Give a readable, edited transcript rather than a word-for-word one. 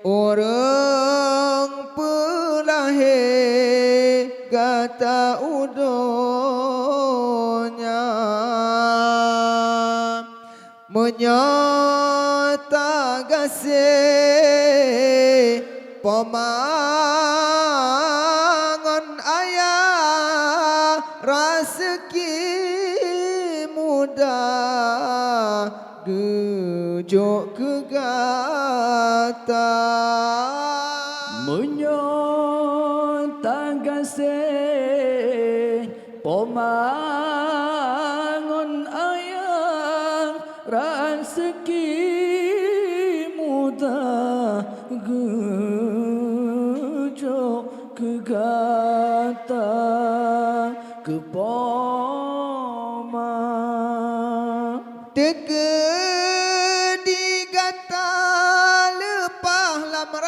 Orang pelahir kata udonya menyata gasih pemangon ayah rezeki mudah gejuk kegata menyata gasih pemangon ayah rezeki mudah gejuk kegata kepoma teka